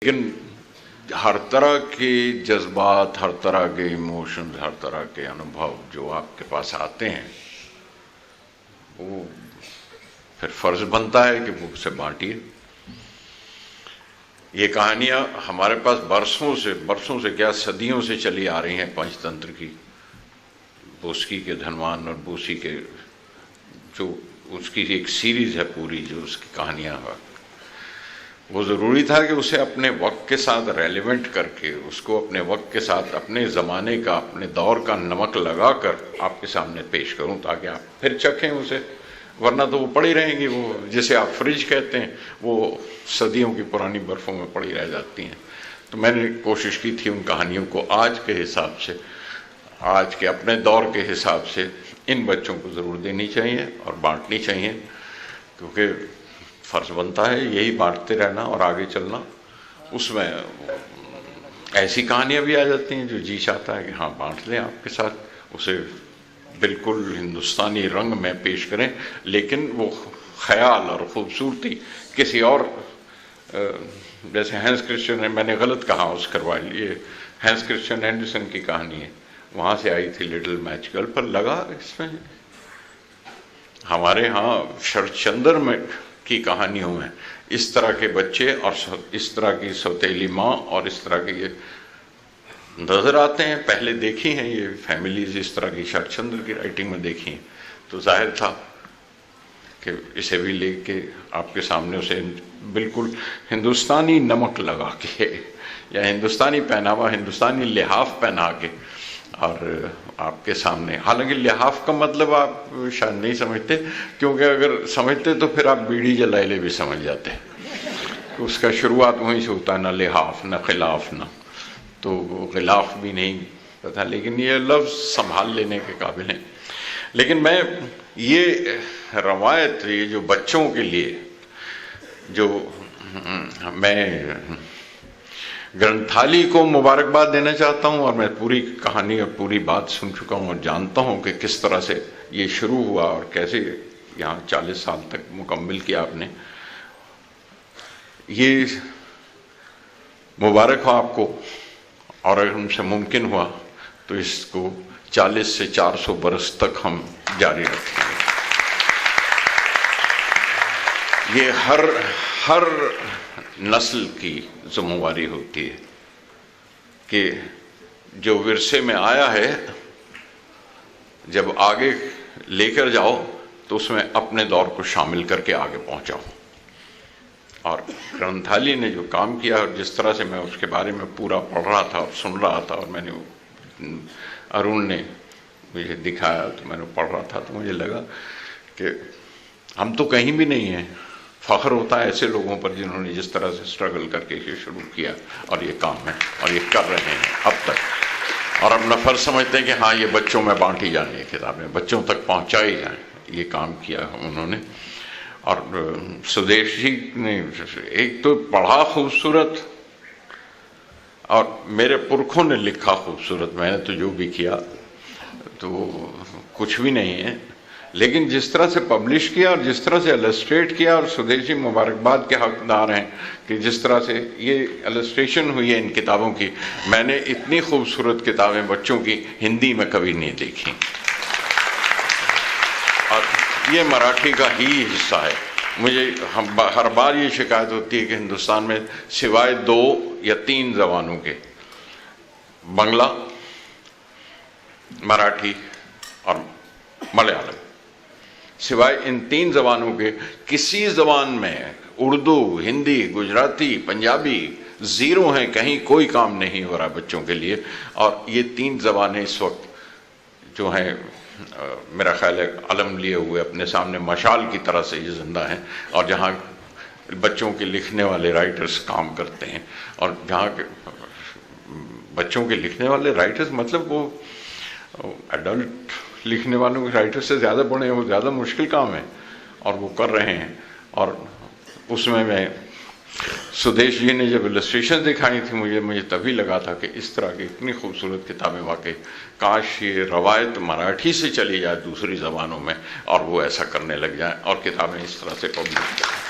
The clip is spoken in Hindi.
लेकिन हर तरह के जज्बात, हर तरह के इमोशंस, हर तरह के अनुभव जो आपके पास आते हैं, वो फिर फर्ज बनता है कि वो उसे बांटिए। ये कहानियां हमारे पास बरसों से क्या सदियों से चली आ रही हैं। पंचतंत्र की, बोस्की के धनवान और बोसी के, जो उसकी एक सीरीज है पूरी, जो उसकी कहानियां हैं, वो ज़रूरी था कि उसे अपने वक्त के साथ रेलेवेंट करके, उसको अपने वक्त के साथ, अपने ज़माने का, अपने दौर का नमक लगाकर आपके सामने पेश करूं, ताकि आप फिर चखें उसे। वरना तो वो पड़ी रहेंगी, वो जिसे आप फ्रिज कहते हैं, वो सदियों की पुरानी बर्फ़ों में पड़ी रह जाती हैं। तो मैंने कोशिश की थी उन कहानियों को आज के हिसाब से, आज के अपने दौर के हिसाब से इन बच्चों को ज़रूर देनी चाहिए और बांटनी चाहिए, क्योंकि फ़र्ज बनता है यही बांटते रहना और आगे चलना। उसमें ऐसी कहानियाँ भी आ जाती हैं जो जी चाहता है कि हाँ बांट लें आपके साथ, उसे बिल्कुल हिंदुस्तानी रंग में पेश करें, लेकिन वो ख्याल और ख़ूबसूरती किसी और, जैसे हैंस क्रिश्चियन, मैंने गलत कहा उसका रवायत, ये हैंस क्रिश्चियन एंडरसन की कहानी है, वहाँ से आई थी लिटिल मैच गर्ल, पर लगा इसमें हमारे यहाँ शरदचंद्र में की कहानियों में इस तरह के बच्चे और इस तरह की सौतेली माँ और इस तरह के ये नज़र आते हैं। पहले देखी हैं ये फैमिलीज इस तरह की, शरदचंद्र की राइटिंग में देखी हैं, तो जाहिर था कि इसे भी लेके आपके सामने उसे बिल्कुल हिंदुस्तानी नमक लगा के या हिंदुस्तानी पहनावा, हिंदुस्तानी लिहाफ पहना के और आपके सामने। हालांकि लिहाफ का मतलब आप शायद नहीं समझते, क्योंकि अगर समझते तो फिर आप बीड़ी जलाइले भी समझ जाते। उसका शुरुआत वहीं से होता है, ना लिहाफ ना खिलाफ, ना तो खिलाफ भी नहीं पता, लेकिन ये लफ्ज़ संभाल लेने के काबिल हैं। लेकिन मैं ये रवायत, ये जो बच्चों के लिए, जो मैं ग्रंथाली को मुबारकबाद देना चाहता हूँ, और मैं पूरी कहानी और पूरी बात सुन चुका हूँ और जानता हूँ कि किस तरह से ये शुरू हुआ और कैसे यहाँ 40 साल तक मुकम्मल किया आपने। ये मुबारक हो आपको, और अगर हमसे मुमकिन हुआ तो इसको 40 से 400 बरस तक हम जारी रखेंगे। ये हर नस्ल की जिम्मेवारी होती है कि जो विरसे में आया है जब आगे लेकर जाओ तो उसमें अपने दौर को शामिल करके आगे पहुंचाओ। और ग्रंथाली ने जो काम किया, और जिस तरह से मैं उसके बारे में पूरा पढ़ रहा था और सुन रहा था, और मैंने अरुण ने मुझे दिखाया तो मैंने पढ़ रहा था, तो मुझे लगा कि हम तो कहीं भी नहीं हैं। फ़ख्र होता है ऐसे लोगों पर जिन्होंने जिस तरह से स्ट्रगल करके ये शुरू किया और ये काम है और ये कर रहे हैं अब तक, और अपना फ़र्ज समझते हैं कि हाँ ये बच्चों में बांटी जानी है, किताबें बच्चों तक पहुँचाई जाएँ, ये काम किया उन्होंने। और सुदेश जी ने एक तो पढ़ा खूबसूरत, और मेरे पुरखों ने लिखा खूबसूरत, मैंने तो जो भी किया तो कुछ भी नहीं है, लेकिन जिस तरह से पब्लिश किया और जिस तरह से इलस्ट्रेट किया, और सुदेश जी मुबारकबाद के हकदार हैं कि जिस तरह से ये इलस्ट्रेशन हुई है इन किताबों की। मैंने इतनी खूबसूरत किताबें बच्चों की हिंदी में कभी नहीं देखी, और ये मराठी का ही हिस्सा है। मुझे हर बार ये शिकायत होती है कि हिंदुस्तान में सिवाय 2 या 3 ज़बानों के, बांग्ला, मराठी और मलयालम, सिवाय इन 3 ज़बानों के किसी ज़बान में, उर्दू, हिंदी, गुजराती, पंजाबी, ज़ीरो हैं, कहीं कोई काम नहीं हो रहा बच्चों के लिए। और ये 3 ज़बानें इस वक्त जो हैं, मेरा ख्याल है अलम लिए हुए अपने सामने मशाल की तरह से ये जिंदा हैं, और जहाँ बच्चों के लिखने वाले राइटर्स काम करते हैं, और जहाँ के बच्चों के लिखने वाले राइटर्स, मतलब वो एडल्ट लिखने वालों के राइटर से ज़्यादा बड़े हैं, वो ज़्यादा मुश्किल काम है, और वो कर रहे हैं। और उसमें मैं सुदेश जी ने जब इलस्ट्रेशन दिखाई थी, मुझे तभी लगा था कि इस तरह की इतनी खूबसूरत किताबें वाकई काश ये रवायत मराठी से चली जाए दूसरी ज़बानों में, और वो ऐसा करने लग जाए और किताबें इस तरह से पब्लिश करें।